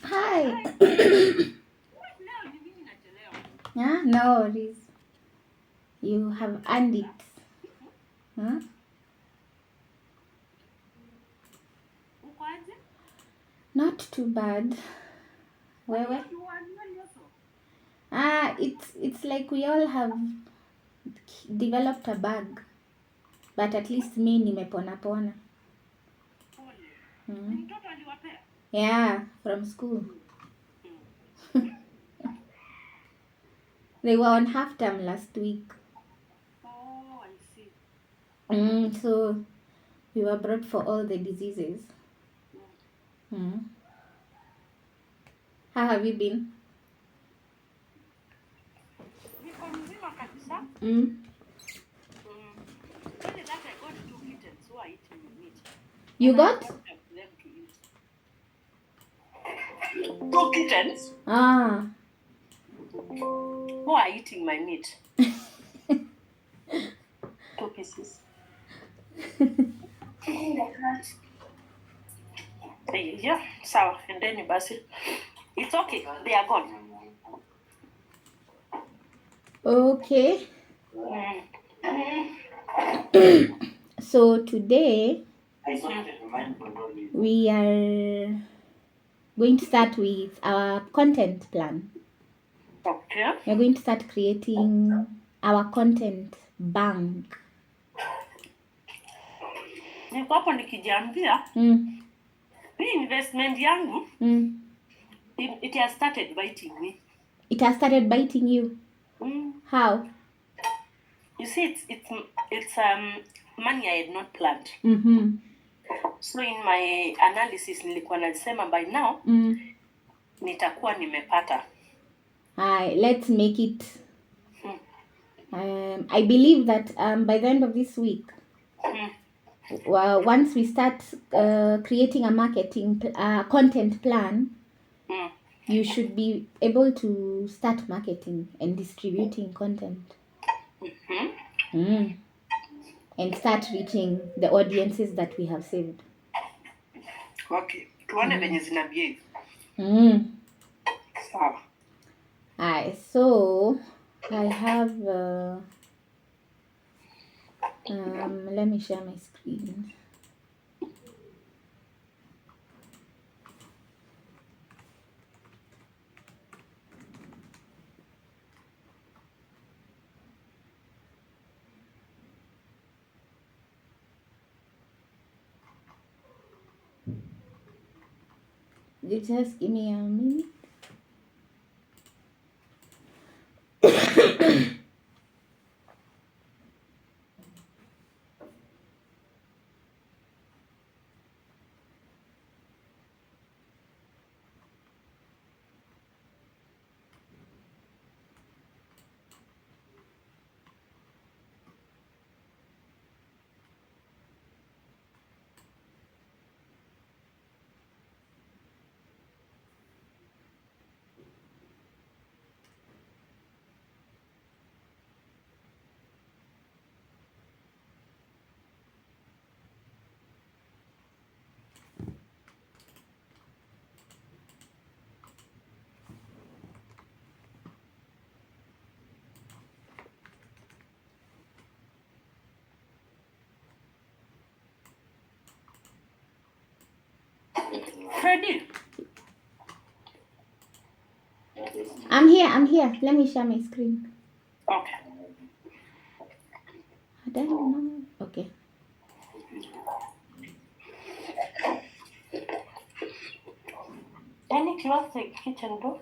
Hi. Yeah, no worries. You have earned it. Huh? Not too bad. Wewe? It's like we all have developed a bug, but at least me nimepona pona. Mm. Yeah, from school. They were on half term last week. Oh, I see. So we were brought for all the diseases. Mm. How have you been? Niko mzima kabisa. Mm. Only that I got 2 kittens who are eating meat. You And I got? want them to eat. 2 kittens Ah. who are eating my meat. 2 pieces. Yeah, sawa. And then basi. It's okay. They are gone. Okay. So today we are going to start with our content plan. Okay. We're going to start creating our content bank. Niko hapo nikijiambia hii investment yangu it has started biting me. It has started biting you. How? You see, it's money I had not planned. So in my analysis nilikuwa nasema by now nitakuwa nimepata. Let's make it. I believe that by the end of this week, once we start creating a marketing content plan, you should be able to start marketing and distributing content. And start reaching the audiences that we have saved. Okay. Tuone venye zina behave. Sawa. So I have let me share my screen. Just give me a minute. Freddy. I'm here. Let me share my screen. Okay. I don't know. Okay. Any close the kitchen door?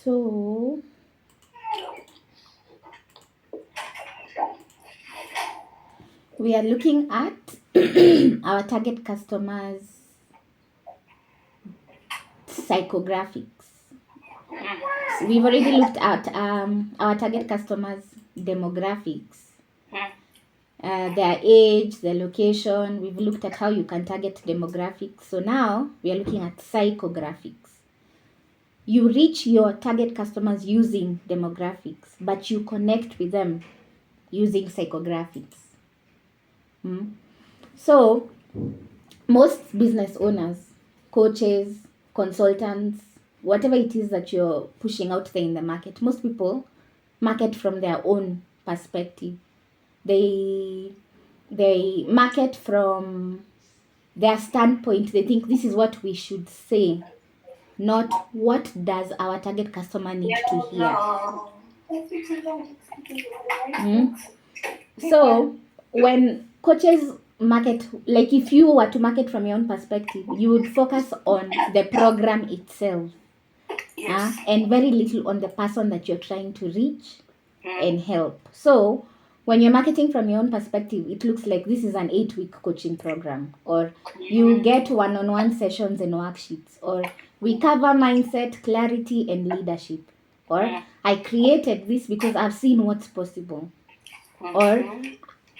So we are looking at our target customers' psychographics. We've already looked at our target customers' demographics, their age, their location. We've looked at how you can target demographics. So now we are looking at psychographics. You reach your target customers using demographics, but you connect with them using psychographics. So most business owners, coaches, consultants, whatever it is that you're pushing out there in the market, most people market from their own perspective. They market from their standpoint. They think this is what we should say, not what does our target customer need to hear. So when coaches market, like if you were to market from your own perspective, you would focus on the program itself. Yes. And very little on the person that you're trying to reach and help. So when you're marketing from your own perspective, it looks like this is an 8-week coaching program, or you get one-on-one sessions and worksheets, or we cover mindset, clarity, and leadership, or I created this because I've seen what's possible, or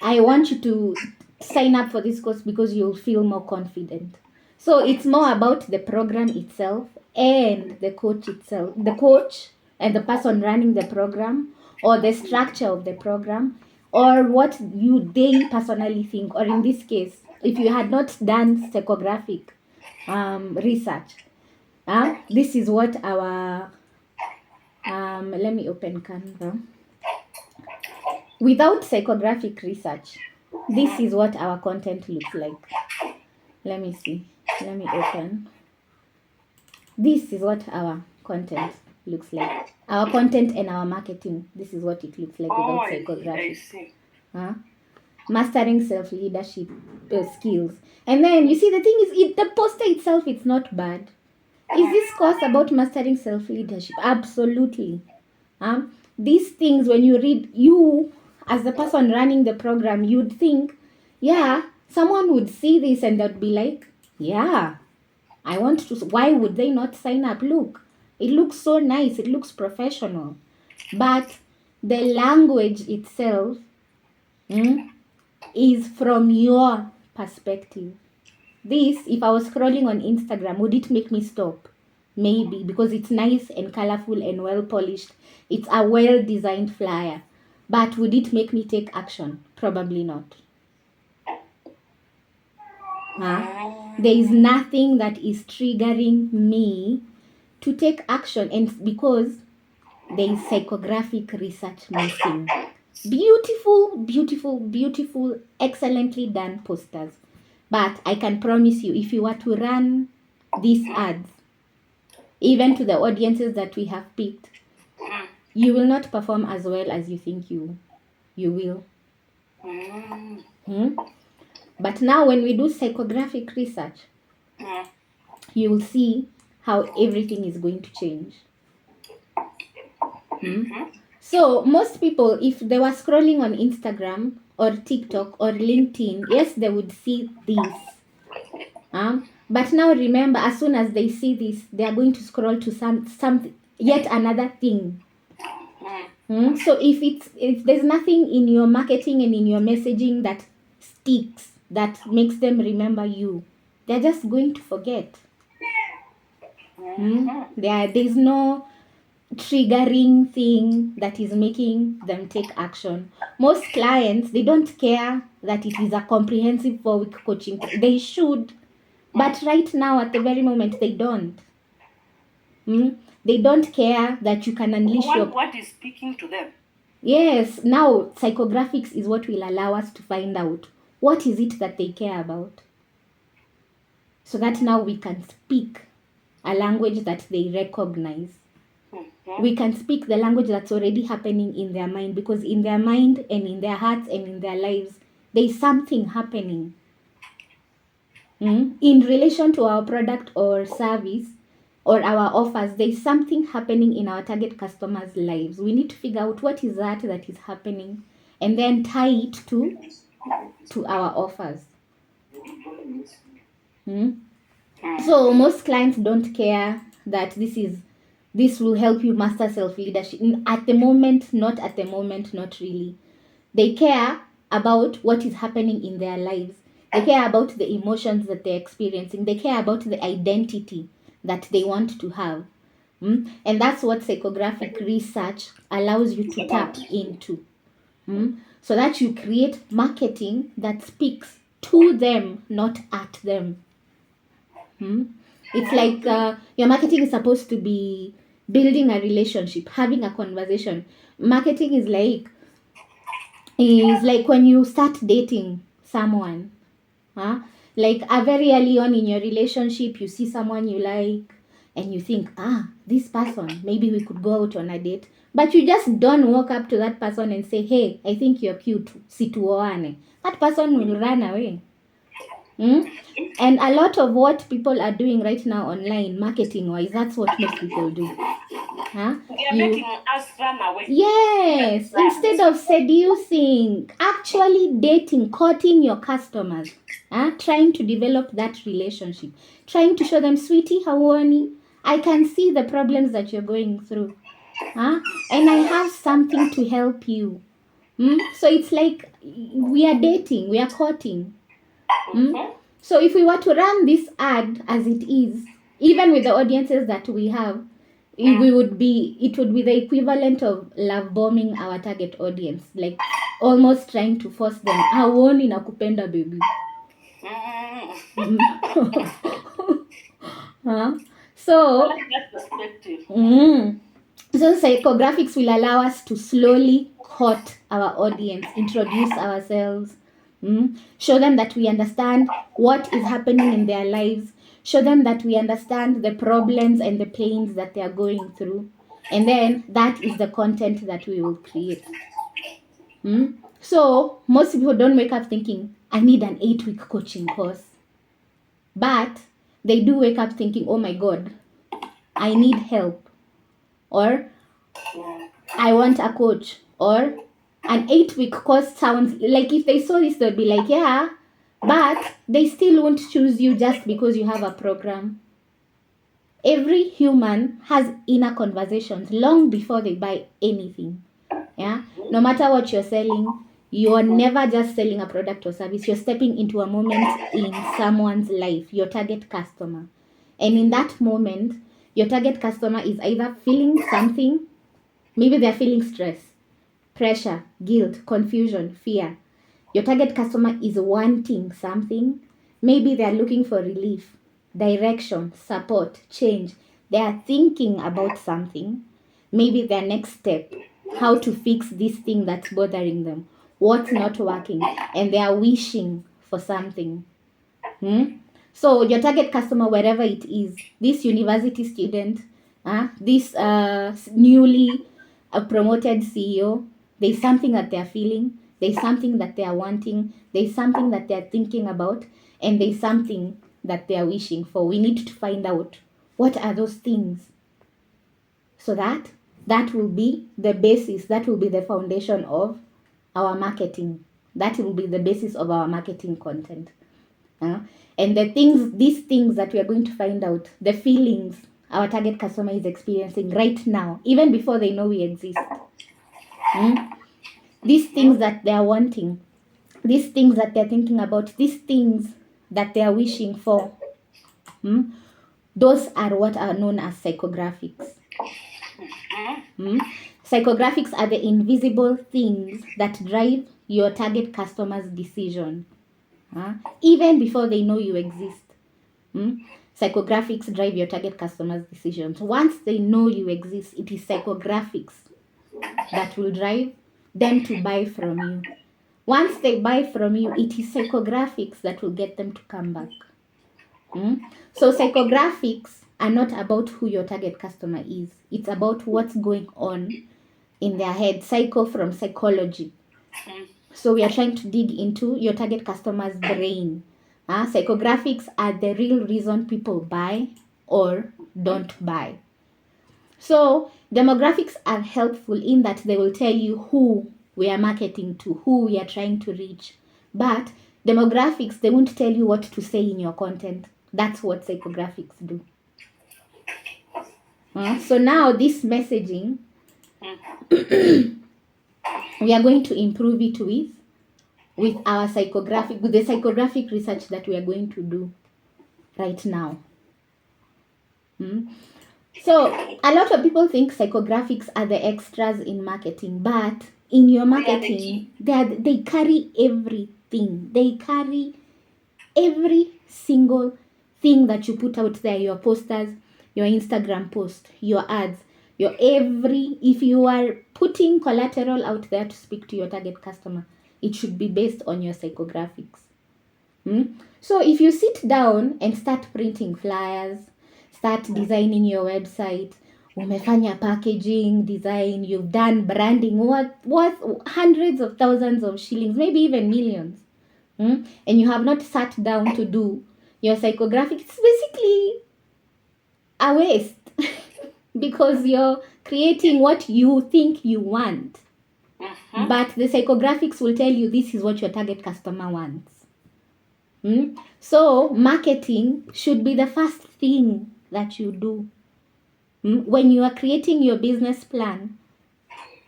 I want you to sign up for this course because you'll feel more confident. So it's more about the program itself and the coach itself, the coach and the person running the program, or the structure of the program, or what they personally think. Or in this case, if you had not done psychographic research, this is what our let me open Canva. Without psychographic research, this is what our content looks like. let me see. Let me open. This is what our content looks like. Our content and our marketing. This is what it looks like without I psychographics. see. Huh? Mastering self-leadership skills. And then you see the thing is, the poster itself, it's not bad. Is this course about mastering self-leadership? Absolutely. These things, when you read, you as the person running the program, you'd think, yeah, someone would see this and they'd be like, yeah, I want to. Why would they not sign up? Look, it looks so nice. It looks professional. But the language itself is from your perspective. This, if I was scrolling on Instagram, would it make me stop? Maybe, because it's nice and colorful and well polished. It's a well designed flyer. But would it make me take action? Probably not. There is nothing that is triggering me to take action, and because there is psychographic research missing. Beautiful, beautiful, beautiful, excellently done posters. But I can promise you, if you were to run these ads, even to the audiences that we have picked, you will not perform as well as you think you will. But now when we do psychographic research, you will see how everything is going to change. So most people, if they were scrolling on Instagram or TikTok or LinkedIn, yes, they would see this. But now remember, as soon as they see this, they are going to scroll to some yet another thing. So if there's nothing in your marketing and in your messaging that sticks, that makes them remember you, they're just going to forget. There's no triggering thing that is making them take action. Most clients, they don't care that it is a comprehensive 4-week coaching. They should, but right now at the very moment they don't. They don't care that you can unleash what is speaking to them. Yes, now psychographics is what will allow us to find out what is it that they care about, so that now we can speak a language that they recognize. We can speak the language that's already happening in their mind, because in their mind and in their hearts and in their lives, there's something happening. In relation to our product or service or our offers, there's something happening in our target customers' lives. We need to figure out what is that is happening and then tie it to our offers. So most clients don't care that this will help you master self-leadership. At the moment, not really. They care about what is happening in their lives. They care about the emotions that they're experiencing. They care about the identity that they want to have. And that's what psychographic research allows you to tap into. So that you create marketing that speaks to them, not at them. It's like your marketing is supposed to be building a relationship, having a conversation. Marketing is like when you start dating someone. Like very early on in your relationship, you see someone you like and you think, this person, maybe we could go out on a date. But you just don't walk up to that person and say, hey, I think you're cute, situoane. That person will run away. And a lot of what people are doing right now online, marketing-wise, that's what most people do. They are making us run away. Yes, instead of seducing, actually dating, courting your customers, trying to develop that relationship, trying to show them, sweetie, hauoni, I can see the problems that you're going through, and I have something to help you. So it's like we are dating, we are courting. So if we were to run this ad as it is, even with the audiences that we have, it would be the equivalent of love bombing our target audience, like almost trying to force them, hauoni nakupenda baby. So so psychographics will allow us to slowly court our audience, introduce ourselves, Show them that we understand what is happening in their lives. Show them that we understand the problems and the pains that they are going through. And then that is the content that we will create. So most people don't wake up thinking, I need an 8-week coaching course. But they do wake up thinking, oh my God, I need help. Or I want a coach. Or an 8-week course sounds like, if they saw this, they'd be like, yeah, but they still won't choose you just because you have a program. Every human has inner conversations long before they buy anything. Yeah, no matter what you're selling, you're never just selling a product or service. You're stepping into a moment in someone's life, your target customer. And in that moment, your target customer is either feeling something, maybe they're feeling stress, pressure, guilt, confusion, fear. Your target customer is wanting something. Maybe they're looking for relief, direction, support, change. They are thinking about something. Maybe their next step, how to fix this thing that's bothering them, what's not working, and they are wishing for something. So your target customer, wherever it is, this university student, this newly promoted CEO, there's something that they're feeling, there's something that they are wanting, there's something that they're thinking about, and there's something that they are wishing for. We need to find out what are those things, so that will be the basis, that will be the foundation of our marketing. That will be the basis of our marketing content. And these things that we are going to find out, the feelings our target customer is experiencing right now, even before they know we exist. These things that they are wanting, these things that they're thinking about, these things that they are wishing for, those are what are known as psychographics. Psychographics are the invisible things that drive your target customer's decision, even before they know you exist. Psychographics drive your target customer's decisions. Once they know you exist, it is psychographics that will drive them to buy from you. Once they buy from you, it is psychographics that will get them to come back. So psychographics are not about who your target customer is. It's about what's going on in their head. Psycho from psychology. So we are trying to dig into your target customer's brain. Psychographics are the real reason people buy or don't buy. So demographics are helpful in that they will tell you who we are marketing to, who we are trying to reach. But demographics, they won't tell you what to say in your content. That's what psychographics do. So now this messaging, we are going to improve it with our psychographic, with the psychographic research that we are going to do right now. So a lot of people think psychographics are the extras in marketing, but in your marketing, they carry everything. They carry every single thing that you put out there, your posters, your Instagram post, your ads, if you are putting collateral out there to speak to your target customer, it should be based on your psychographics. So if you sit down and start printing flyers, start designing your website, umefanya packaging, design, you've done branding, worth hundreds of thousands of shillings, maybe even millions, and you have not sat down to do your psychographics, it's basically a waste because you're creating what you think you want. But the psychographics will tell you this is what your target customer wants. So marketing should be the first thing that you do. When you are creating your business plan,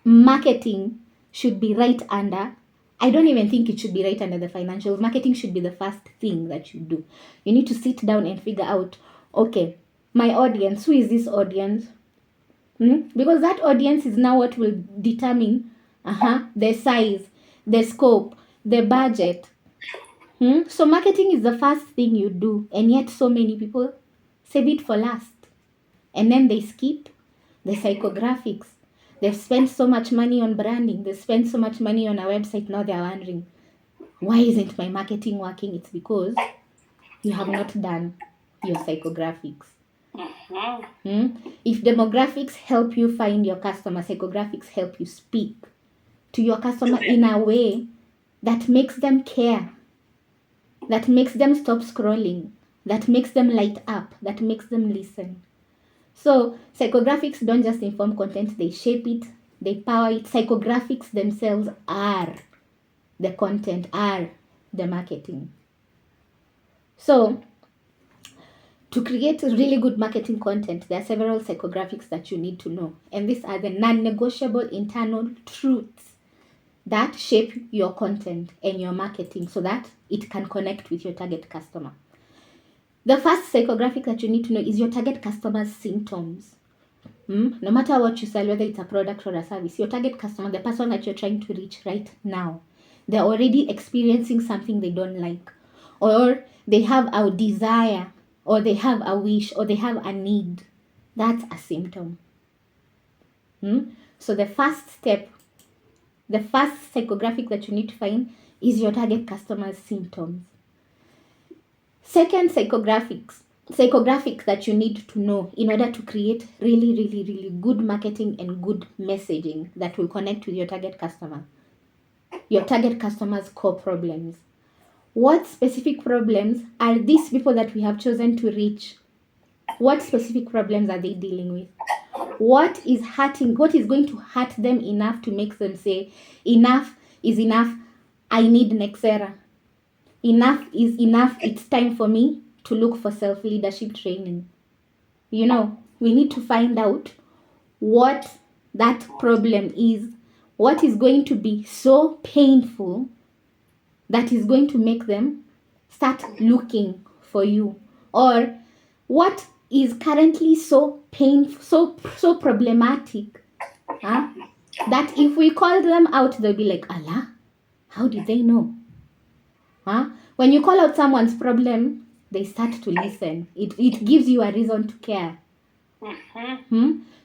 marketing should be right under, I don't even think it should be right under the financials. Marketing should be the first thing that you do. You need to sit down and figure out, okay, my audience, who is this audience? Because that audience is now what will determine the size, the scope, the budget. So marketing is the first thing you do, and yet so many people save it for last. And then they skip the psychographics. They've spent so much money on branding. They spent so much money on a website. Now they're wondering, Why isn't my marketing working? It's because you have not done your psychographics. If demographics help you find your customer, psychographics help you speak to your customer in a way that makes them care, that makes them stop scrolling, that makes them light up, that makes them listen. So psychographics don't just inform content, they shape it, they power it. Psychographics themselves are the content, are the marketing. So to create really good marketing content, there are several psychographics that you need to know. And these are the non-negotiable internal truths that shape your content and your marketing so that it can connect with your target customer. The first psychographic that you need to know is your target customer's symptoms. No matter what you sell, whether it's a product or a service, your target customer, the person that you're trying to reach right now, they're already experiencing something they don't like, or they have a desire, or they have a wish, or they have a need. That's a symptom. So the first step, the first psychographic that you need to find is your target customer's symptoms. Second psychographic that you need to know in order to create really, really, really good marketing and good messaging that will connect with your target customer. Your target customer's core problems. What specific problems are these people that we have chosen to reach? What specific problems are they dealing with? What is hurting? What is going to hurt them enough to make them say, enough is enough, I need Nexera. Enough is enough, it's time for me to look for self-leadership training. We need to find out what that problem is, what is going to be so painful that is going to make them start looking for you, or what is currently so painful, so problematic, that if we call them out, they'll be like, Allah, how did they know? When you call out someone's problem, they start to listen. It gives you a reason to care.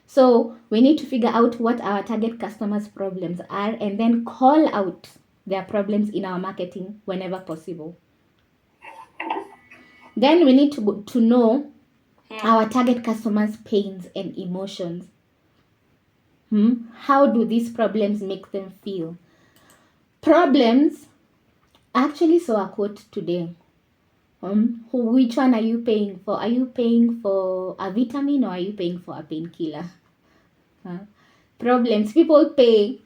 So we need to figure out what our target customers' problems are and then call out their problems in our marketing whenever possible. Then we need to know our target customers' pains and emotions. How do these problems make them feel? Problems. Actually saw a quote today. Which one are you paying for? Are you paying for a vitamin or are you paying for a painkiller? Problems. People pay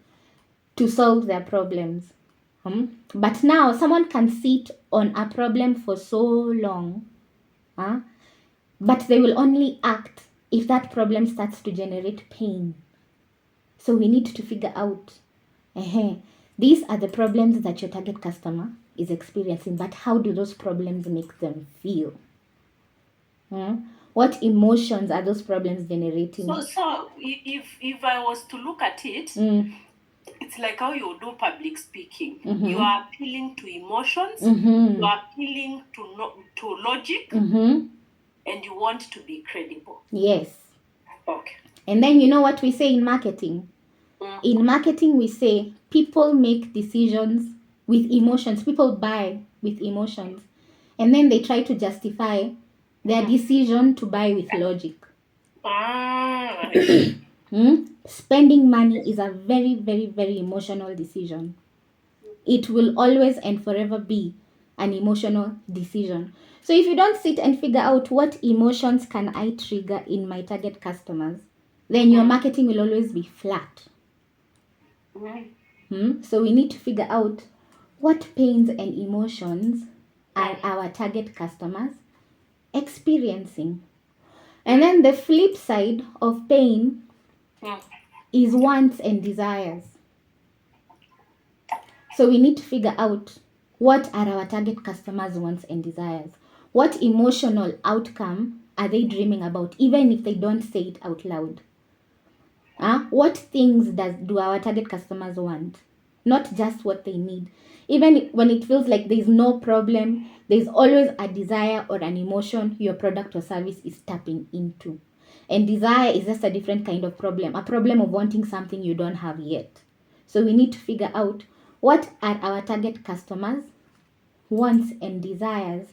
to solve their problems. But now someone can sit on a problem for so long, but they will only act if that problem starts to generate pain. So we need to figure out, these are the problems that your target customer is experiencing, but how do those problems make them feel? What emotions are those problems generating? So if I was to look at it, it's like how you do public speaking. You are appealing to emotions, you are appealing to logic, and you want to be credible. Yes. Okay. And then you know what we say in marketing? In marketing, we say people make decisions with emotions. People buy with emotions. And then they try to justify their decision to buy with logic. Spending money is a very, very, very emotional decision. It will always and forever be an emotional decision. So if you don't sit and figure out what emotions can I trigger in my target customers, then your marketing will always be flat. So we need to figure out what pains and emotions are our target customers experiencing. And then the flip side of pain is wants and desires. So we need to figure out what are our target customers' wants and desires. What emotional outcome are they dreaming about, even if they don't say it out loud? What things do our target customers want? Not just what they need. Even when it feels like there's no problem, there's always a desire or an emotion your product or service is tapping into. And desire is just a different kind of problem, a problem of wanting something you don't have yet. So we need to figure out what are our target customers' wants and desires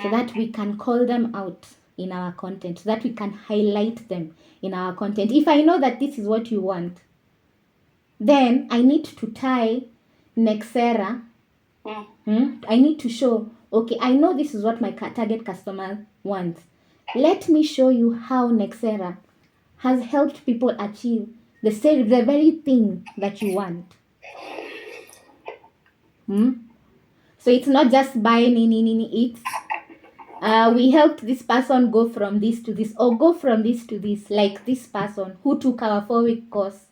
so that we can call them out in our content, so that we can highlight them in our content. If I know that this is what you want, then I need to tie Nexera. I need to show, okay, I know this is what my target customer wants. Let me show you how Nexera has helped people achieve the very thing that you want. So it's not just buying it's we helped this person go from this to this, or go from this to this, like this person who took our 4-week course.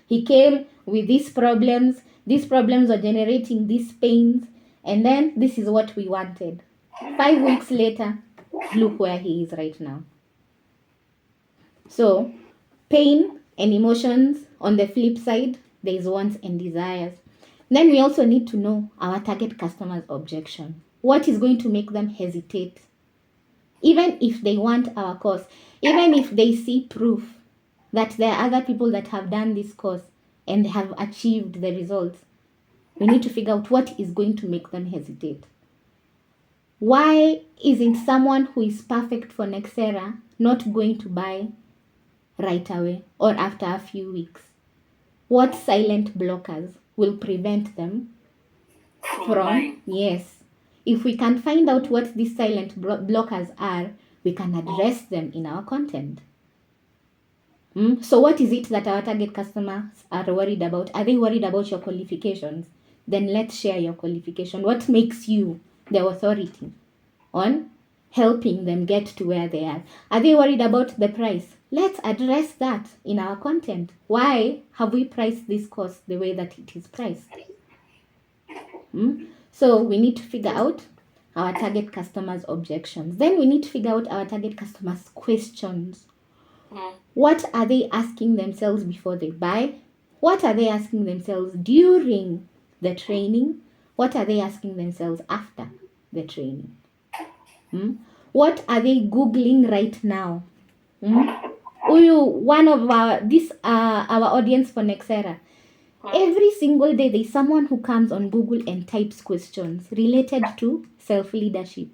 He came with these problems are generating these pains, and then this is what we wanted. 5 weeks later, look where he is right now. So pain and emotions, on the flip side, there is wants and desires. Then we also need to know our target customer's objection. What is going to make them hesitate? Even if they want our course, even if they see proof that there are other people that have done this course and have achieved the results, we need to figure out what is going to make them hesitate. Why isn't someone who is perfect for Nexera not going to buy right away or after a few weeks? What silent blockers will prevent them from? Yes. If we can find out what these silent blockers are, we can address them in our content. So what is it that our target customers are worried about? Are they worried about your qualifications? Then let's share your qualification. What makes you the authority on helping them get to where they are? Are they worried about the price? Let's address that in our content. Why have we priced this course the way that it is priced? So we need to figure out our target customers' objections. Then we need to figure out our target customers' questions. What are they asking themselves before they buy? What are they asking themselves during the training? What are they asking themselves after the training? What are they Googling right now? One of our audience for Nexera. Every single day there's someone who comes on Google and types questions related to self-leadership,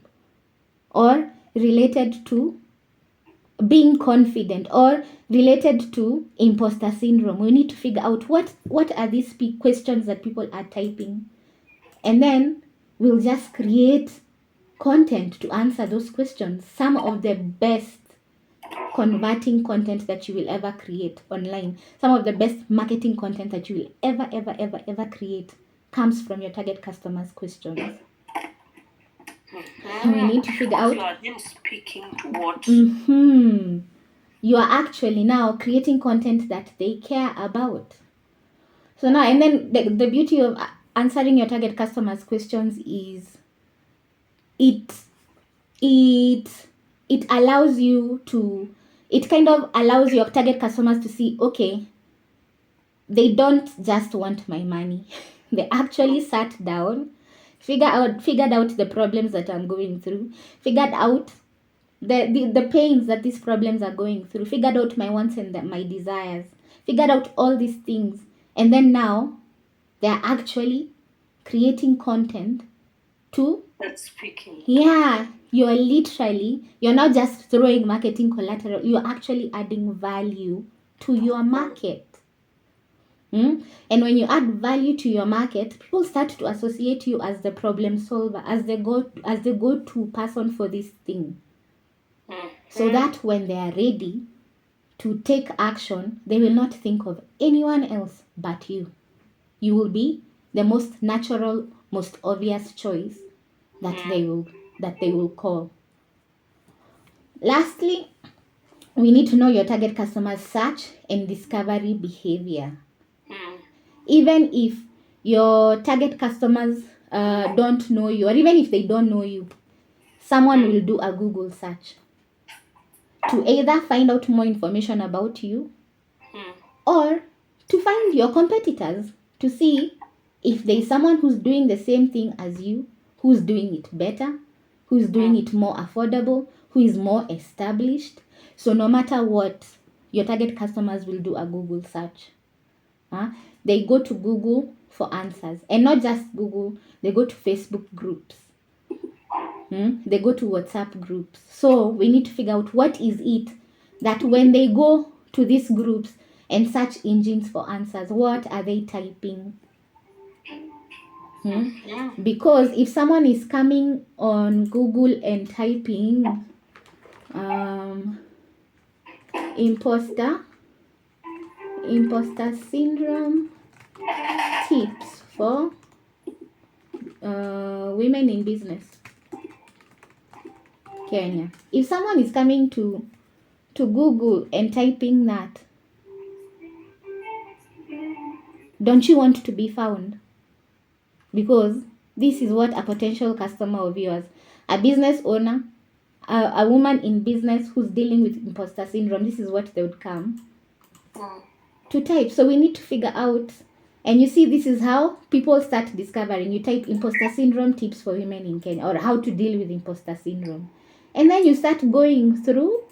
or related to being confident, or related to imposter syndrome. We need to figure out what are these questions that people are typing, and then we'll just create content to answer those questions. Some of the best converting content that you will ever create online, some of the best marketing content that you will ever create comes from your target customers' questions. We need to figure out. You are then speaking to what? You are actually now creating content that they care about. So now, and then the beauty of answering your target customers' questions is it allows you to, it kind of allows your target customers to see, okay, they don't just want my money. They actually sat down, figured out the problems that I'm going through, figured out the pains that these problems are going through, figured out my wants and my desires, figured out all these things, and then now they're actually creating content to speaking. Yeah, you're not just throwing marketing collateral, you're actually adding value to your market. And when you add value to your market, people start to associate you as the problem solver, as the go-to person for this thing. So that when they are ready to take action, they will not think of anyone else but you. You will be the most natural, most obvious choice that they will call. Lastly, we need to know your target customer's search and discovery behavior. Even if your target customers don't know you, or even if they don't know you, someone will do a Google search to either find out more information about you or to find your competitors, to see if there is someone who's doing the same thing as you, who's doing it better, who's doing it more affordable, who is more established. So no matter what, your target customers will do a Google search. They go to Google for answers. And not just Google, they go to Facebook groups. They go to WhatsApp groups. So we need to figure out what is it that when they go to these groups and search engines for answers, what are they typing? Because if someone is coming on Google and typing imposter syndrome tips for women in business, Kenya. If someone is coming to Google and typing that, don't you want to be found? Because this is what a potential customer of yours, a business owner, a woman in business who's dealing with imposter syndrome, this is what they would come to type. So we need to figure out, and you see, this is how people start discovering. You type imposter syndrome tips for women in Kenya, or how to deal with imposter syndrome, and then you start going through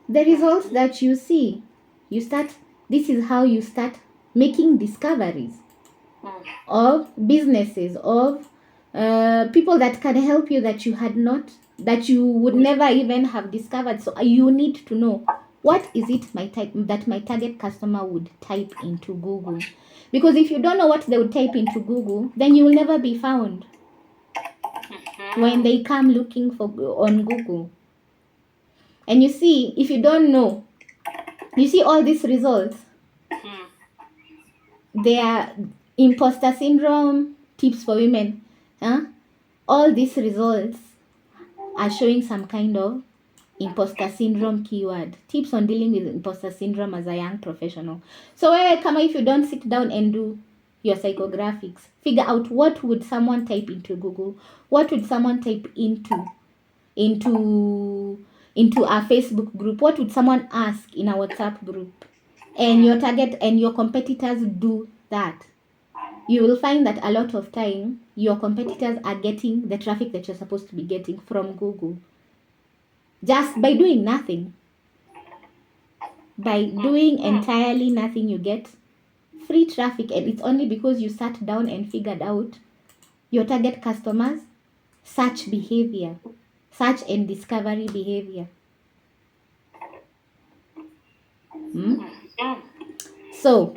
the results that you see. This is how you start making discoveries of businesses, of people that can help you that you would never even have discovered. So you need to know, what is it that my target customer would type into Google? Because if you don't know what they would type into Google, then you will never be found when they come looking for on Google. And you see, if you don't know, you see all these results, they are imposter syndrome tips for women. All these results are showing some kind of imposter syndrome keyword. Tips on dealing with imposter syndrome as a young professional. So if you don't sit down and do your psychographics, figure out what would someone type into Google, what would someone type into our Facebook group, what would someone ask in our WhatsApp group, and your target and your competitors do that. You will find that a lot of time your competitors are getting the traffic that you're supposed to be getting from Google just by doing nothing. By doing entirely nothing, you get free traffic, and it's only because you sat down and figured out your target customers' search behavior, search and discovery behavior. So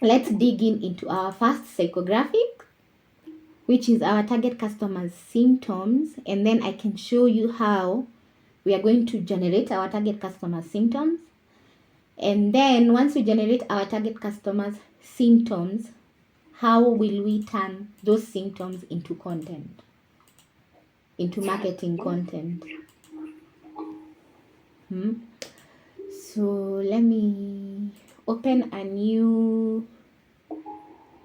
let's dig into our first psychographic, which is our target customers' symptoms, and then I can show you how we are going to generate our target customers' symptoms. And then once we generate our target customers' symptoms, how will we turn those symptoms into content, into marketing content? So let me open a new...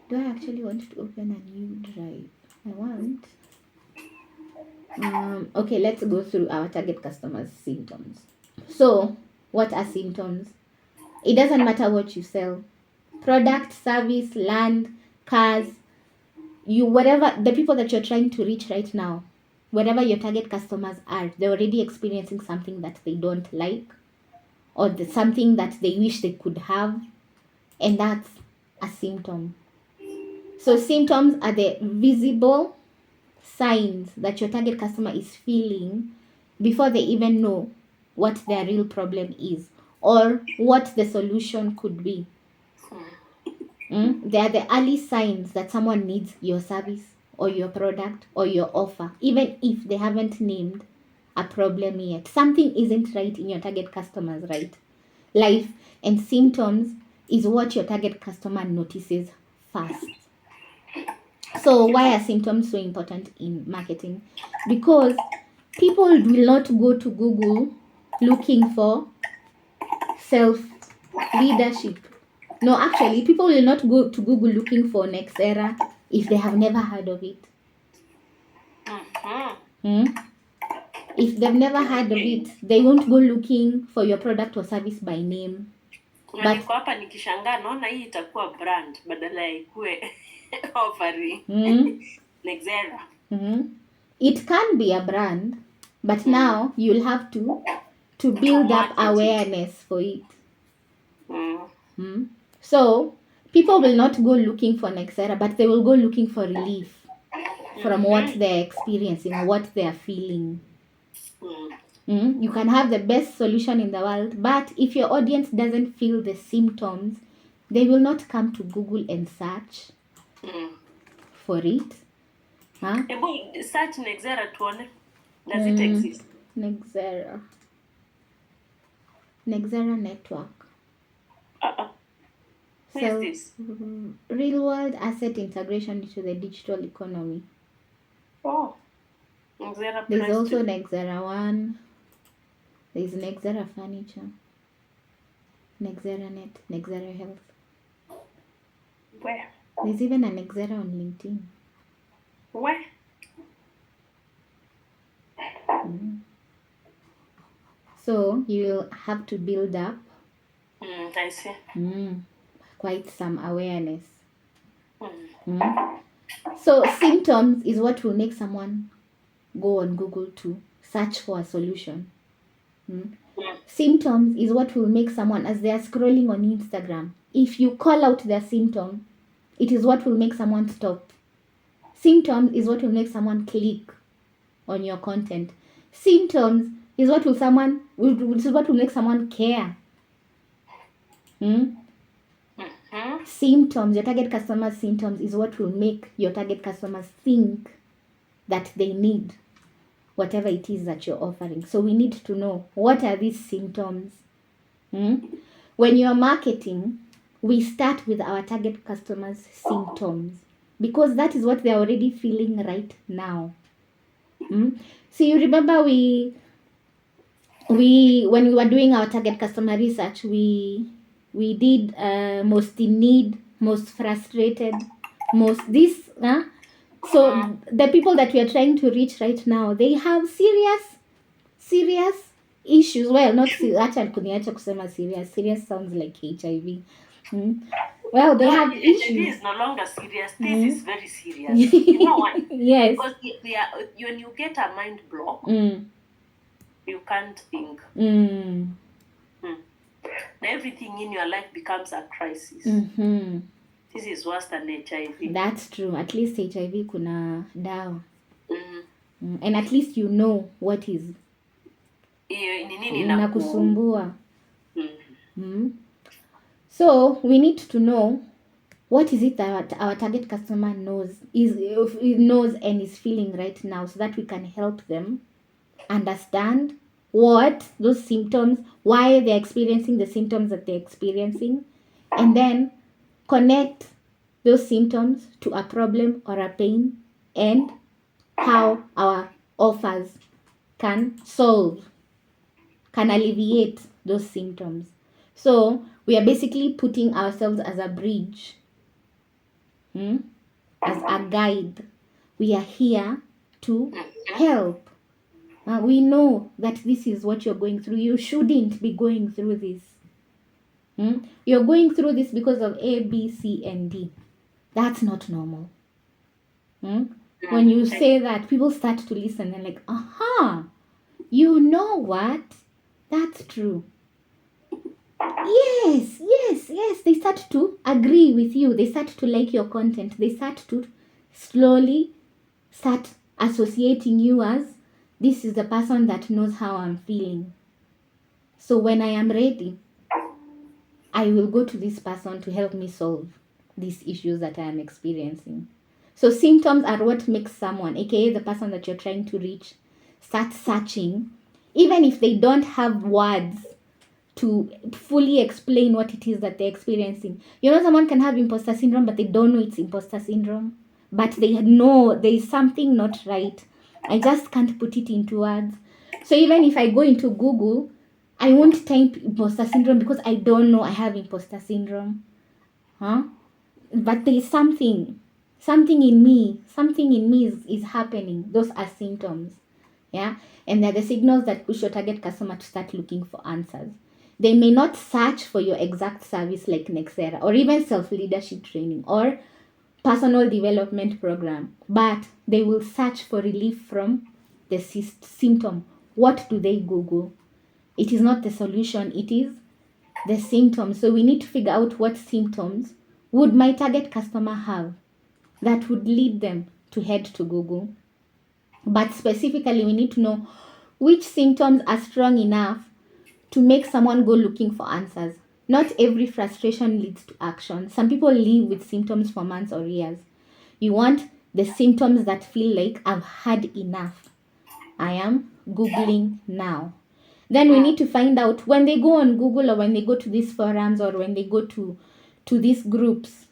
Do I actually want to open a new drive? I want... Okay, let's go through our target customers' symptoms. So, what are symptoms? It doesn't matter what you sell. Product, service, land, cars, whatever, the people that you're trying to reach right now, whatever your target customers are, they're already experiencing something that they don't like, or something that they wish they could have, and that's a symptom. So symptoms are the visible signs that your target customer is feeling before they even know what their real problem is or what the solution could be. They are the early signs that someone needs your service or your product or your offer, even if they haven't named a problem yet. Something isn't right in your target customer's life, and symptoms is what your target customer notices first. So why are symptoms so important in marketing? Because people will not go to Google looking for self-leadership. No, actually, people will not go to Google looking for Nexera if they have never heard of it. If they've never heard of it, they won't go looking for your product or service by name. But hapa nikishangaa naona hii itakuwa brand badala ya ikue offering. Nexera. It can be a brand, but now you'll have to build up awareness for it. So People will not go looking for Nexera, but they will go looking for relief from what they're experiencing or what they're feeling. You can have the best solution in the world, but if your audience doesn't feel the symptoms, they will not come to Google and search for it. Search Nexera tuone. Does it exist? Nexera network. Who is this? Real world asset integration into the digital economy. Oh, Nexera. There's also Nexera One. There's Nexera Furniture, Nexera Net, Nexera Health. Where? There's even a Nexera on LinkedIn. Where? So you'll have to build up I see. quite some awareness. So symptoms is what will make someone go on Google to search for a solution. Symptoms is what will make someone, as they are scrolling on Instagram, if you call out their symptom, it is what will make someone stop. Symptoms is what will make someone click on your content. Symptoms is what will make someone care. Symptoms, your target customer's symptoms is what will make your target customers think that they need whatever it is that you're offering. So we need to know, what are these symptoms? When you're marketing, we start with our target customers' symptoms because that is what they're already feeling right now. So you remember when we were doing our target customer research, we did most in need, most frustrated, most this. So the people that we are trying to reach right now, they have serious issues. Well, not acha kuniacha kusema serious. Serious sounds like HIV. Well, they have issues. It is no longer serious. This is very serious. You know why? Yes. Because when you get a mind block, you can't think. Everything in your life becomes a crisis. This is worse than HIV. That's true. At least HIV kuna dawa. And at least you know what is inakusumbua. So we need to know what is it that our target customer knows and is feeling right now, so that we can help them understand what those symptoms, why they're experiencing the symptoms that they're experiencing, and then connect those symptoms to a problem or a pain, and how our offers can alleviate those symptoms. So we are basically putting ourselves as a bridge, as a guide. We are here to help. We know that this is what you're going through. You shouldn't be going through this. You're going through this because of A, B, C, and D. That's not normal. When you say that, people start to listen and like, you know what? That's true. Yes. They start to agree with you. They start to like your content. They start to slowly start associating you as, this is the person that knows how I'm feeling. So when I am ready, I will go to this person to help me solve these issues that I am experiencing. So symptoms are what makes someone, aka the person that you're trying to reach, start searching, even if they don't have words to fully explain what it is that they're experiencing. You know, someone can have imposter syndrome, but they don't know it's imposter syndrome. But they know there is something not right. I just can't put it into words. So even if I go into Google, I won't type imposter syndrome because I don't know I have imposter syndrome. But there is something in me is happening. Those are symptoms. Yeah. And they're the signals that push your target customer to start looking for answers. They may not search for your exact service like Nexera or even self-leadership training or personal development program, but they will search for relief from the symptom. What do they Google? It is not the solution, it is the symptoms. So we need to figure out what symptoms would my target customer have that would lead them to head to Google? But specifically, we need to know which symptoms are strong enough to make someone go looking for answers. Not every frustration leads to action. Some people live with symptoms for months or years. You want the symptoms that feel like I've had enough. I am Googling now. Then we need to find out when they go on Google or when they go to these forums or when they go to these groups,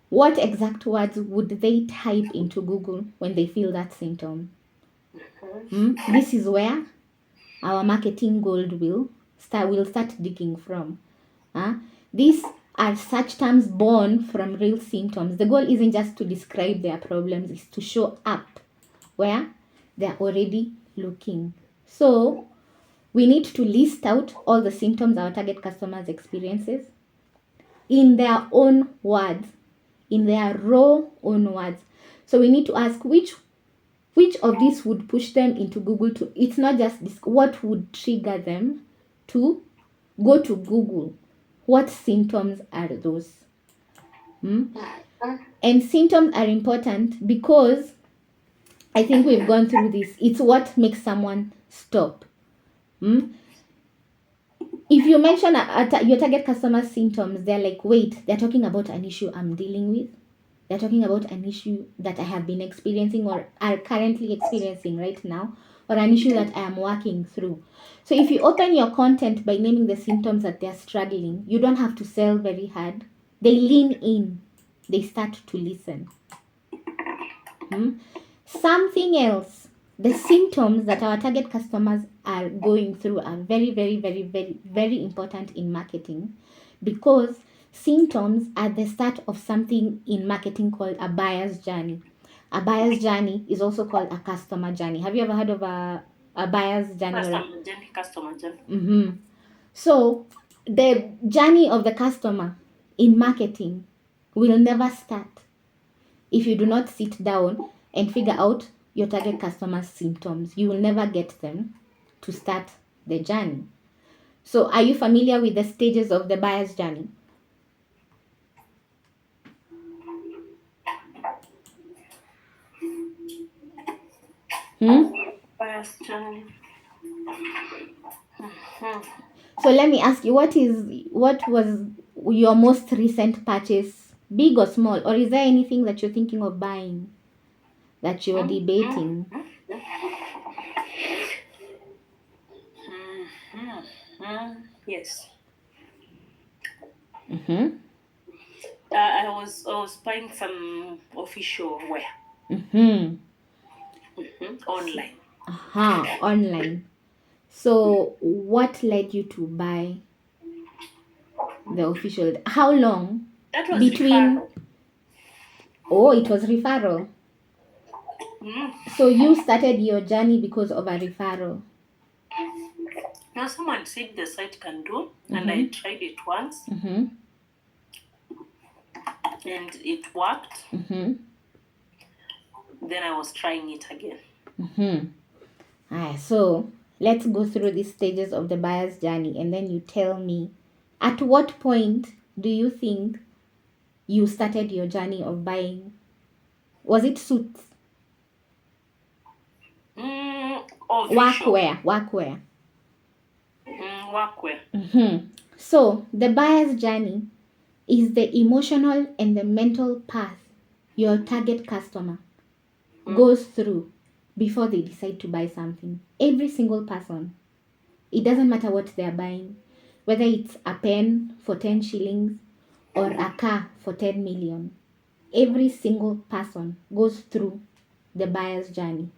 what exact words would they type into Google when they feel that symptom? This is where our marketing gold will start digging from. These are such terms born from real symptoms. The goal isn't just to describe their problems, it's to show up where they're already looking. So we need to list out all the symptoms our target customers experiences in their own words, in their raw own words. So we need to ask which of these would push them into Google to, it's not just this, what would trigger them to go to Google? What symptoms are those? And symptoms are important because I think we've gone through this. It's what makes someone stop. If you mention your target customer's symptoms, they're like, wait, they're talking about an issue I'm dealing with. They're talking about an issue that I have been experiencing or are currently experiencing right now, or an issue that I am working through. So if you open your content by naming the symptoms that they're struggling, you don't have to sell very hard. They lean in. They start to listen. Something else, the symptoms that our target customers are going through are very, very, very, very, very important in marketing, because symptoms are the start of something in marketing called a buyer's journey. A buyer's journey is also called a customer journey. Have you ever heard of a buyer's journey? Customer journey. So the journey of the customer in marketing will never start if you do not sit down and figure out your target customer's symptoms. You will never get them to start the journey. So are you familiar with the stages of the buyer's journey? Buyer's journey. So let me ask you, what was your most recent purchase, big or small, or is there anything that you're thinking of buying that you're debating? Yes. I was buying some official wear. Online. Online. So what led you to buy the official? How long? That was referral. Oh, it was referral. So you started your journey because of a referral. Now someone said the site can do, and I tried it once, and it worked. Then I was trying it again. So let's go through these stages of the buyer's journey, and then you tell me, at what point do you think you started your journey of buying? Was it suits? Workwear. Workwear. So the buyer's journey is the emotional and the mental path your target customer goes through before they decide to buy something. Every single person. It doesn't matter what they're buying, whether it's a pen for 10 shillings or a car for 10 million. Every single person goes through the buyer's journey.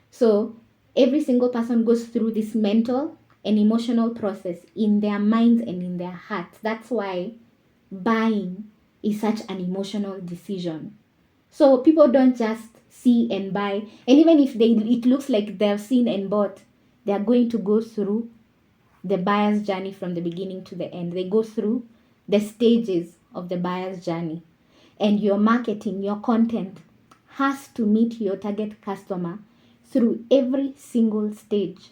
So every single person goes through this mental and emotional process in their minds and in their hearts. That's why buying is such an emotional decision. So people don't just see and buy, and even if it looks like they've seen and bought, they are going to go through the buyer's journey from the beginning to the end. They go through the stages of the buyer's journey, and your marketing, your content has to meet your target customer through every single stage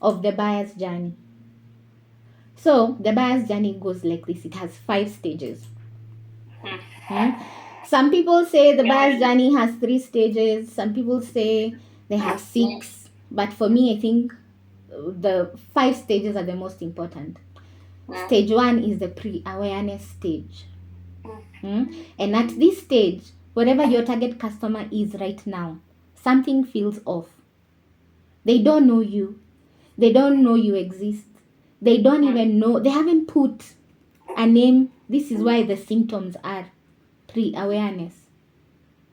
of the buyer's journey. So the buyer's journey goes like this. It has 5 stages. Some people say the buyer's journey has 3 stages. Some people say they have 6. But for me, I think the 5 stages are the most important. Stage 1 is the pre-awareness stage. And at this stage, whatever your target customer is right now, something feels off. They don't know you. They don't know you exist. They don't even know. They haven't put a name. This is why the symptoms are pre-awareness.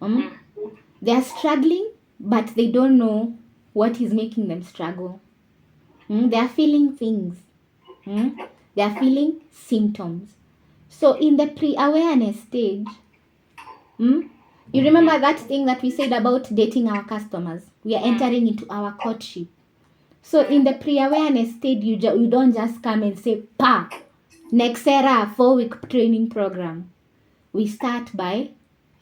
They are struggling, but they don't know what is making them struggle. They are feeling things. They are feeling symptoms. So in the pre-awareness stage, you remember that thing that we said about dating our customers? We are entering into our courtship. So in the pre-awareness stage, you don't just come and say, pa, Nexera 4-week training program. We start by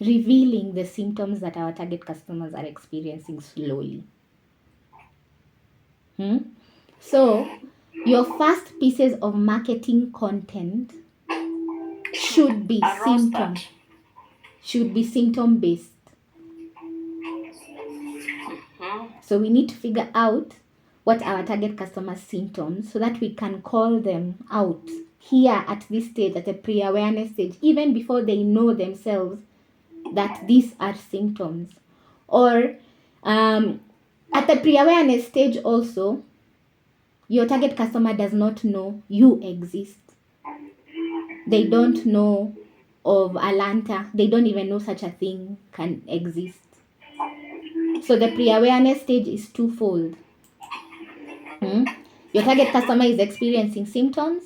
revealing the symptoms that our target customers are experiencing slowly. So your first pieces of marketing content should be symptom based. So we need to figure out what our target customer symptoms so that we can call them out here at this stage, at the pre-awareness stage, even before they know themselves that these are symptoms. Or at the pre-awareness stage also, your target customer does not know you exist. They don't know of Alanta. They don't even know such a thing can exist. So the pre-awareness stage is twofold. Your target customer is experiencing symptoms.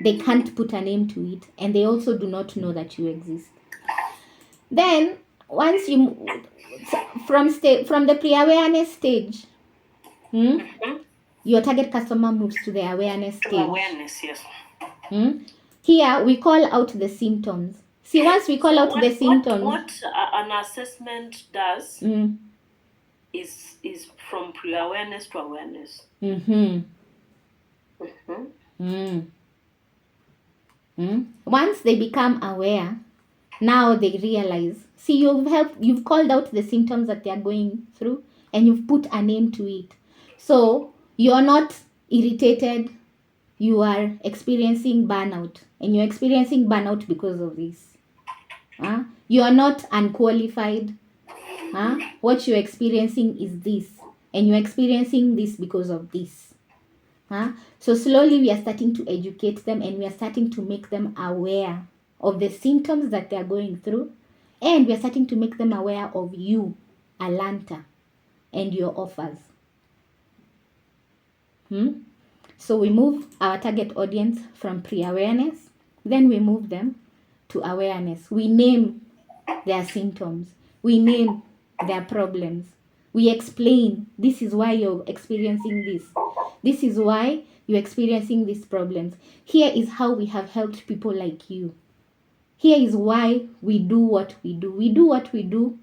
They can't put a name to it, and they also do not know that you exist. Then, once you from the pre-awareness stage, your target customer moves to the awareness stage. Awareness, yes. Here we call out the symptoms. See, once we call out the symptoms, what an assessment does is from pre-awareness to awareness. Once they become aware, now they realize. See, you've called out the symptoms that they are going through, and you've put a name to it. So you're not irritated. You are experiencing burnout, and you're experiencing burnout because of this. You are not unqualified. What you're experiencing is this, and you're experiencing this because of this. So slowly we are starting to educate them, and we are starting to make them aware of the symptoms that they are going through, and we are starting to make them aware of you, Alanta, and your offers. So we move our target audience from pre-awareness, then we move them to awareness. We name their symptoms. We name their problems. We explain, this is why you're experiencing this. This is why you're experiencing these problems. Here is how we have helped people like you. Here is why we do what we do. We do what we do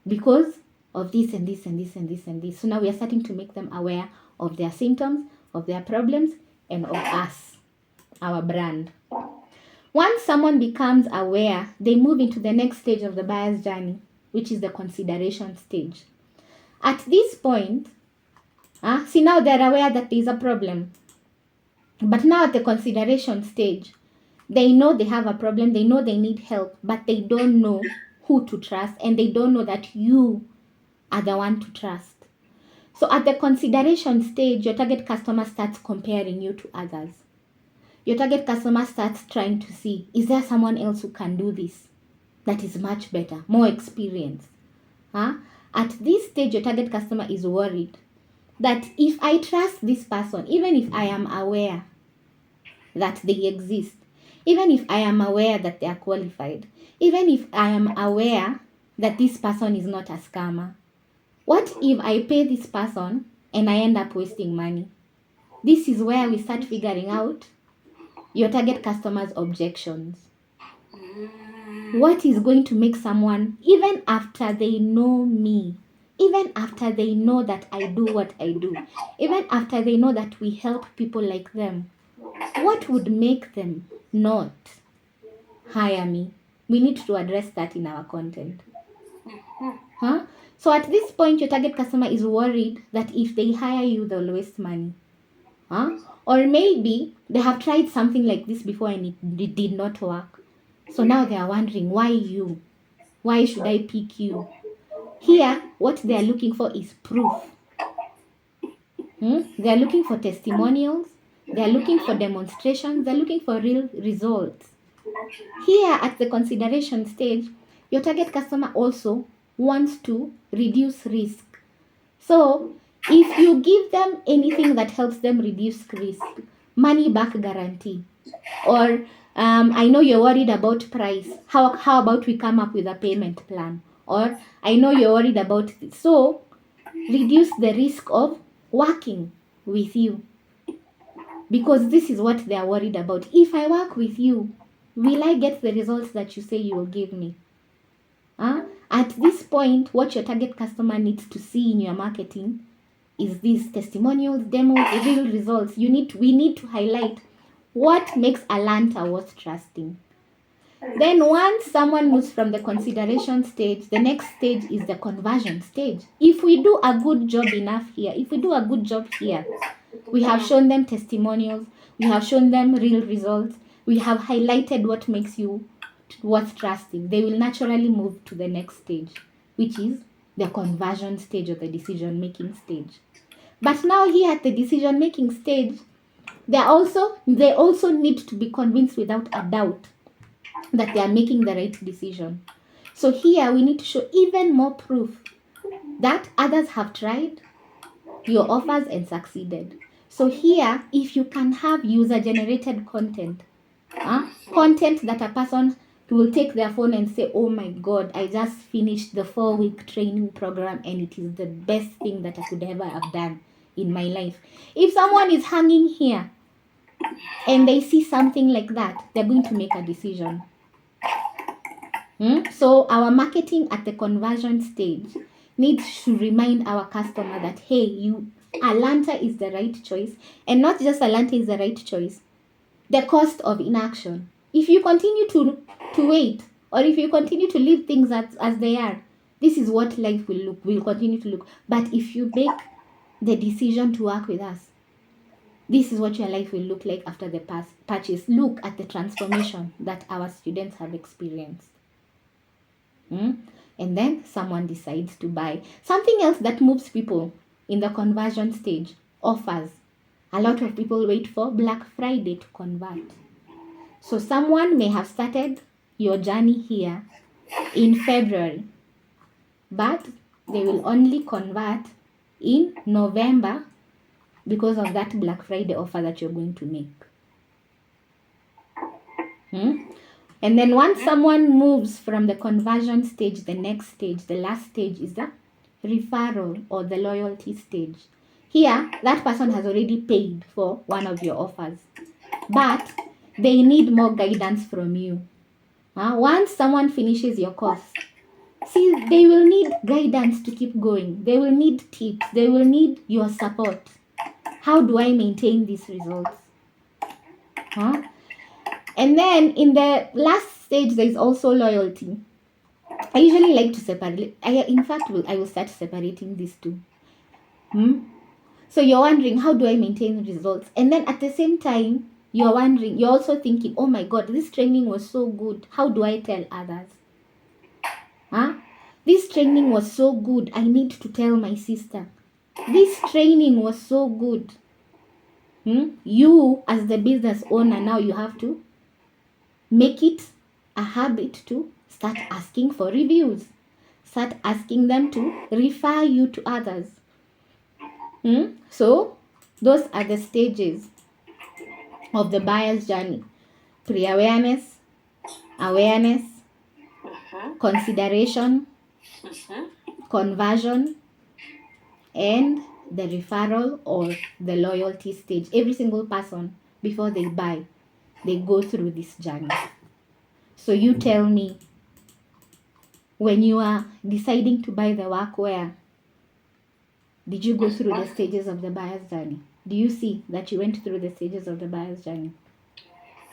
because of this and this and this and this and this. So now we are starting to make them aware of their symptoms, of their problems, and of us, our brand. Once someone becomes aware, they move into the next stage of the buyer's journey, which is the consideration stage. At this point, see, now they're aware that there's a problem. But now at the consideration stage, they know they have a problem, they know they need help, but they don't know who to trust, and they don't know that you are the one to trust. So at the consideration stage, your target customer starts comparing you to others. Your target customer starts trying to see, is there someone else who can do this that is much better, more experienced? At this stage, your target customer is worried that if I trust this person, even if I am aware that they exist, even if I am aware that they are qualified, even if I am aware that this person is not a scammer, what if I pay this person and I end up wasting money? This is where we start figuring out your target customer's objections. What is going to make someone, even after they know me, even after they know that I do what I do, even after they know that we help people like them, what would make them not hire me? We need to address that in our content. Huh? So at this point, your target customer is worried that if they hire you, they'll waste money. Huh? Or maybe they have tried something like this before and it did not work. So now they are wondering, why you? Why should I pick you? Here, what they are looking for is proof. They are looking for testimonials. They are looking for demonstrations. They are looking for real results. Here at the consideration stage, your target customer also wants to reduce risk. So if you give them anything that helps them reduce risk, money back guarantee, or I know you're worried about price. How about we come up with a payment plan? Or I know you're worried about this. So reduce the risk of working with you, because this is what they are worried about. If I work with you, will I get the results that you say you will give me? At this point, what your target customer needs to see in your marketing is these testimonials, demos, real results. We need to highlight what makes Atlanta worth trusting. Then once someone moves from the consideration stage, the next stage is the conversion stage. If we do a good job here, we have shown them testimonials, we have shown them real results, we have highlighted what makes you worth trusting, they will naturally move to the next stage, which is the conversion stage or the decision-making stage. But now here at the decision-making stage, they also need to be convinced without a doubt that they are making the right decision. So here we need to show even more proof that others have tried your offers and succeeded. So here, if you can have user-generated content, content that a person will take their phone and say, oh my God, I just finished the 4-week training program and it is the best thing that I could ever have done in my life. If someone is hanging here and they see something like that, they're going to make a decision. So our marketing at the conversion stage needs to remind our customer that, hey, Atlanta is the right choice. And not just Atlanta is the right choice, the cost of inaction. If you continue to wait, or if you continue to leave things as they are, this is what life will continue to look. But if you make the decision to work with us, this is what your life will look like after the purchase. Look at the transformation that our students have experienced. And then someone decides to buy. Something else that moves people in the conversion stage, offers. A lot of people wait for Black Friday to convert. So someone may have started your journey here in February, but they will only convert in November because of that Black Friday offer that you're going to make. And then once someone moves from the conversion stage, the next stage, the last stage is the referral or the loyalty stage. Here, that person has already paid for one of your offers, but they need more guidance from you. Once someone finishes your course, see, they will need guidance to keep going. They will need tips. They will need your support. How do I maintain these results? And then in the last stage, there is also loyalty. I usually like to separate. I will start separating these two. So you're wondering, how do I maintain results? And then at the same time, you're also thinking, oh my God, this training was so good. How do I tell others? This training was so good. I need to tell my sister. This training was so good. You, as the business owner, now you have to make it a habit to start asking for reviews. Start asking them to refer you to others. So, those are the stages of the buyer's journey. Pre-awareness, awareness, consideration, conversion, and the referral or the loyalty stage. Every single person, before they buy, they go through this journey. So you tell me, when you are deciding to buy the workwear, did you go through the stages of the buyer's journey? Do you see that you went through the stages of the buyer's journey?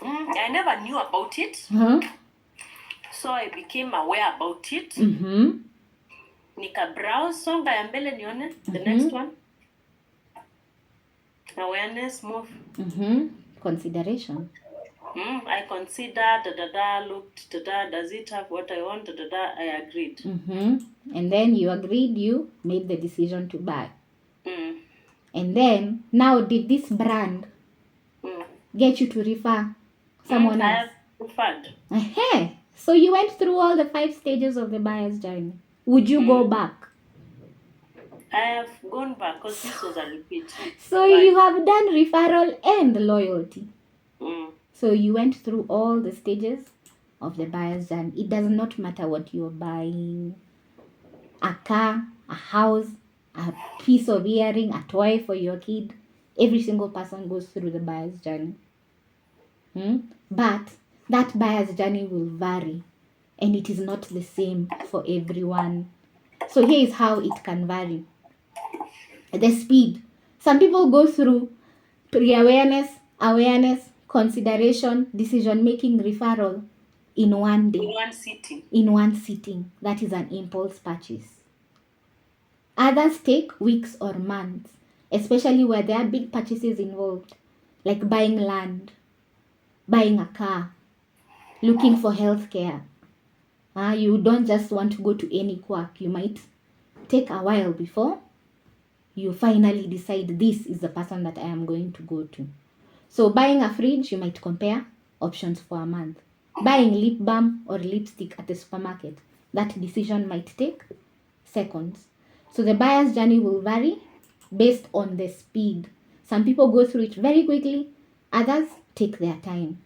I never knew about it. Huh? So I became aware about it. Mm-hmm. Nika browse, songa ya mbele nione. The next one. Awareness, move. Mm-hmm. Consideration. I considered, looked, does it have what I want, I agreed. Mm-hmm. And then you agreed, you made the decision to buy. Mm. And then, now did this brand get you to refer someone else? I have referred. Uh-huh. So you went through all the 5 stages of the buyer's journey. Would you go back? I have gone back because this was a repeat. So you have done referral and loyalty. So you went through all the stages of the buyer's journey. It does not matter what you're buying. A car, a house, a piece of earring, a toy for your kid. Every single person goes through the buyer's journey. But that buyer's journey will vary. And it is not the same for everyone. So here is how it can vary. The speed. Some people go through pre-awareness, awareness, consideration, decision-making, referral in one day. In one sitting. That is an impulse purchase. Others take weeks or months, especially where there are big purchases involved, like buying land, buying a car, looking for healthcare. You don't just want to go to any quack. You might take a while before you finally decide this is the person that I am going to go to. So buying a fridge, you might compare options for a month. Buying lip balm or lipstick at the supermarket, that decision might take seconds. So the buyer's journey will vary based on the speed. Some people go through it very quickly, others take their time.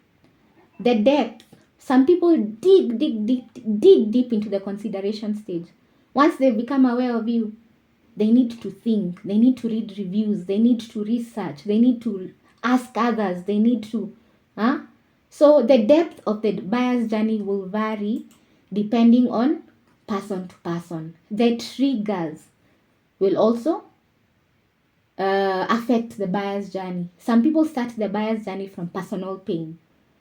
The depth. Some people dig deep into the consideration stage. Once they become aware of you, they need to think, they need to read reviews, they need to research, they need to ask others, they need to... So the depth of the buyer's journey will vary depending on person to person. The triggers will also affect the buyer's journey. Some people start the buyer's journey from personal pain.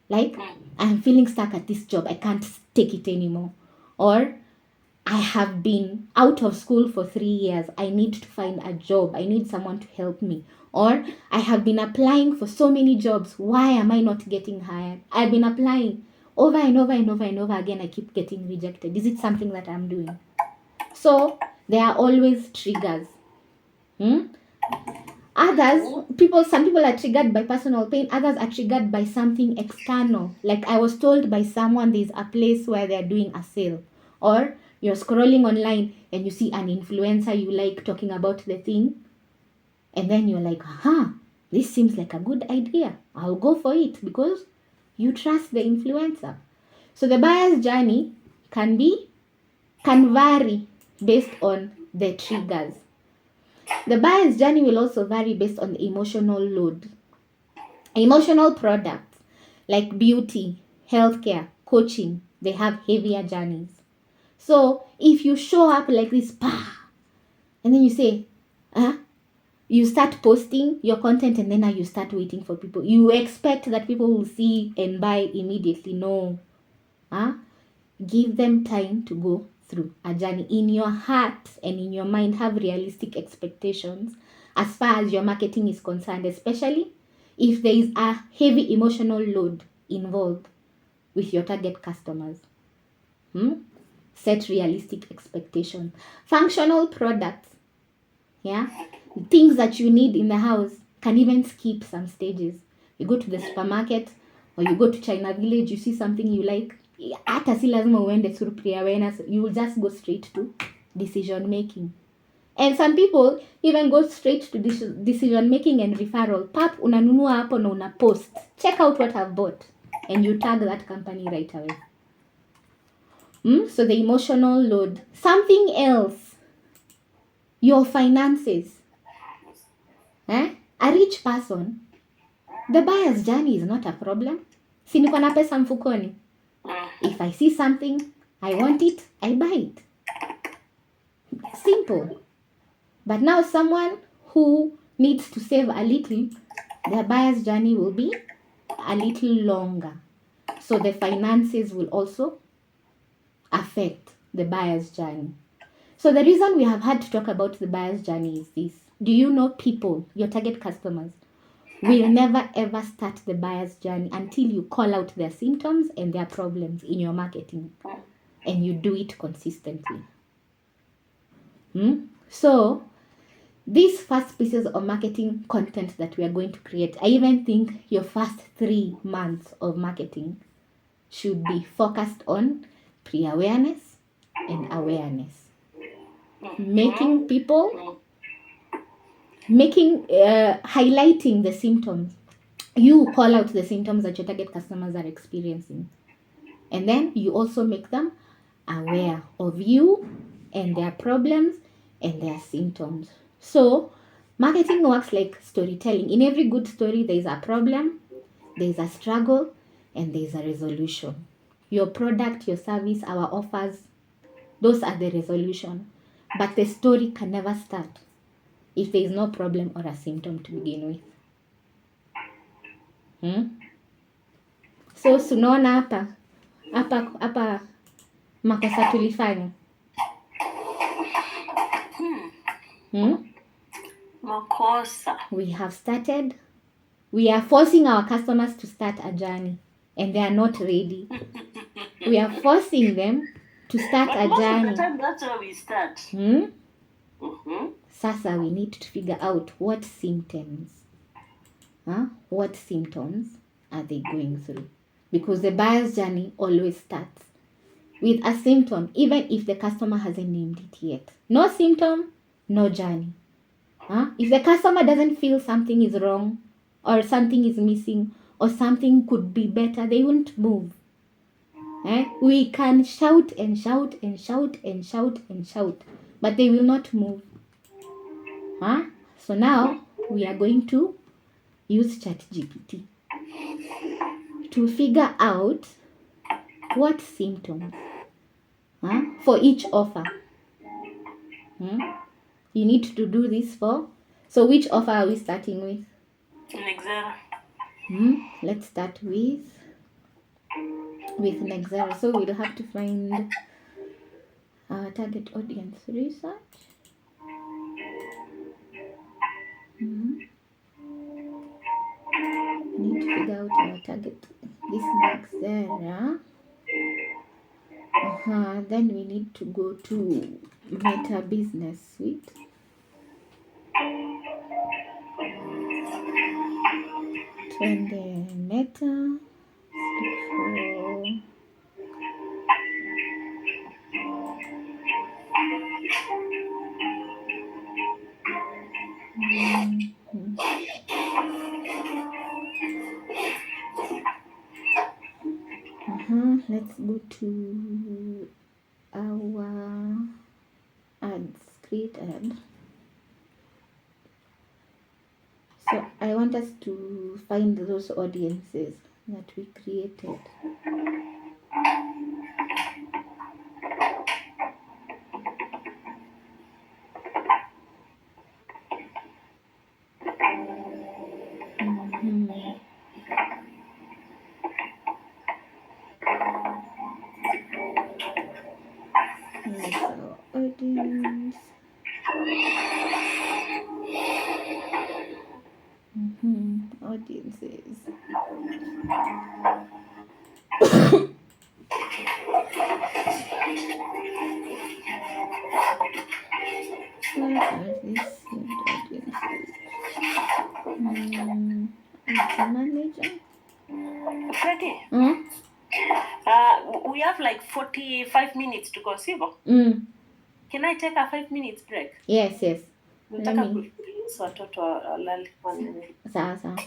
Like, I'm feeling stuck at this job, I can't take it anymore. Or, I have been out of school for 3 years, I need to find a job, I need someone to help me. Or, I have been applying for so many jobs, why am I not getting hired? I've been applying over and over and over and over again, I keep getting rejected. Is it something that I'm doing? So, there are always triggers. Some people are triggered by personal pain, others are triggered by something external. Like I was told by someone there's a place where they're doing a sale. Or you're scrolling online and you see an influencer you like talking about the thing. And then you're like, this seems like a good idea. I'll go for it because you trust the influencer. So the buyer's journey can vary based on the triggers. The buyer's journey will also vary based on the emotional load. Emotional products like beauty, healthcare, coaching, they have heavier journeys. So if you show up like this, and then you say, you start posting your content and then now you start waiting for people. You expect that people will see and buy immediately. No. Give them time to go through a journey. In your heart and in your mind, have realistic expectations as far as your marketing is concerned, especially if there is a heavy emotional load involved with your target customers. Set realistic expectations. Functional products, things that you need in the house, can even skip some stages. You go to the supermarket or you go to China Village, you see something you like, hata si lazima uende through pre-awareness, you will just go straight to decision making. And some people even go straight to decision making and referral. Unanunua hapo na una post, check out what I've bought, and you tag that company right away. So the emotional load. Something else, your finances. A rich person, the buyer's journey is not a problem. Si niko na pesa mfukoni. If I see something, I want it, I buy it. Simple. But now someone who needs to save a little, their buyer's journey will be a little longer. So the finances will also affect the buyer's journey. So the reason we have had to talk about the buyer's journey is this. Do you know people, your target customers, will never ever start the buyer's journey until you call out their symptoms and their problems in your marketing and you do it consistently. So these first pieces of marketing content that we are going to create, I even think your first 3 months of marketing should be focused on pre-awareness and awareness. Making people, highlighting the symptoms. You call out the symptoms that your target customers are experiencing. And then you also make them aware of you and their problems and their symptoms. So marketing works like storytelling. In every good story, there is a problem, there is a struggle, and there is a resolution. Your product, your service, our offers, those are the resolution. But the story can never start if there is no problem or a symptom to begin with. So sunaona hapa makosa tulifanya. Makosa. We have started. We are forcing our customers to start a journey and they are not ready. We are forcing them to start a journey. Most of the time, that's how we start. Sasa we need to figure out what symptoms. What symptoms are they going through? Because the buyer's journey always starts with a symptom, even if the customer hasn't named it yet. No symptom, no journey. If the customer doesn't feel something is wrong or something is missing or something could be better, they won't move. We can shout and shout and shout and shout and shout, but they will not move. So now we are going to use ChatGPT to figure out what symptoms for each offer. You need to do this for. So which offer are we starting with? Nexera. Let's start with Nexera. So we'll have to find our target audience research. We need to figure out our target. This Nexera. Then we need to go to Meta Business Suite. Twende Meta. Let's go to our ads, create ad. So I want us to find those audiences that we created. Here's our audience. Audiences. Where are these audiences? It's a manager. Freddie, we have like 45 minutes to go, Sivo. Can I take a 5 minutes break? Yes. Nataka kuruhusu watoto walale kwa nini. Sawa.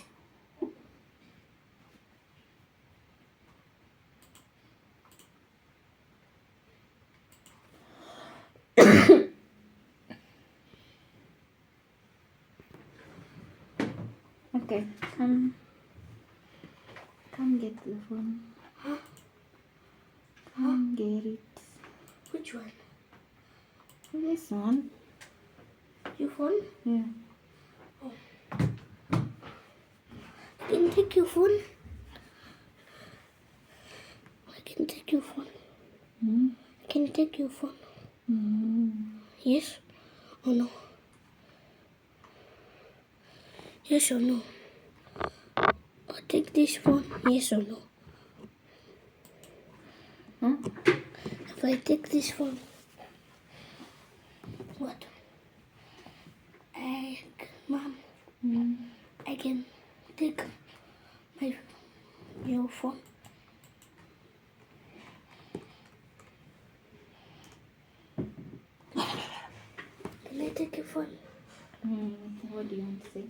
Okay, come get the phone. Come get it. Which one? This one. Your phone? Yeah. Oh. can take your phone. I can take your phone. I can take your phone. Yes or no? Yes or no? I'll take this phone. Yes or no? Huh? If I take this phone, what? Mom, I can take your phone. Can I take your phone? What do you want to say?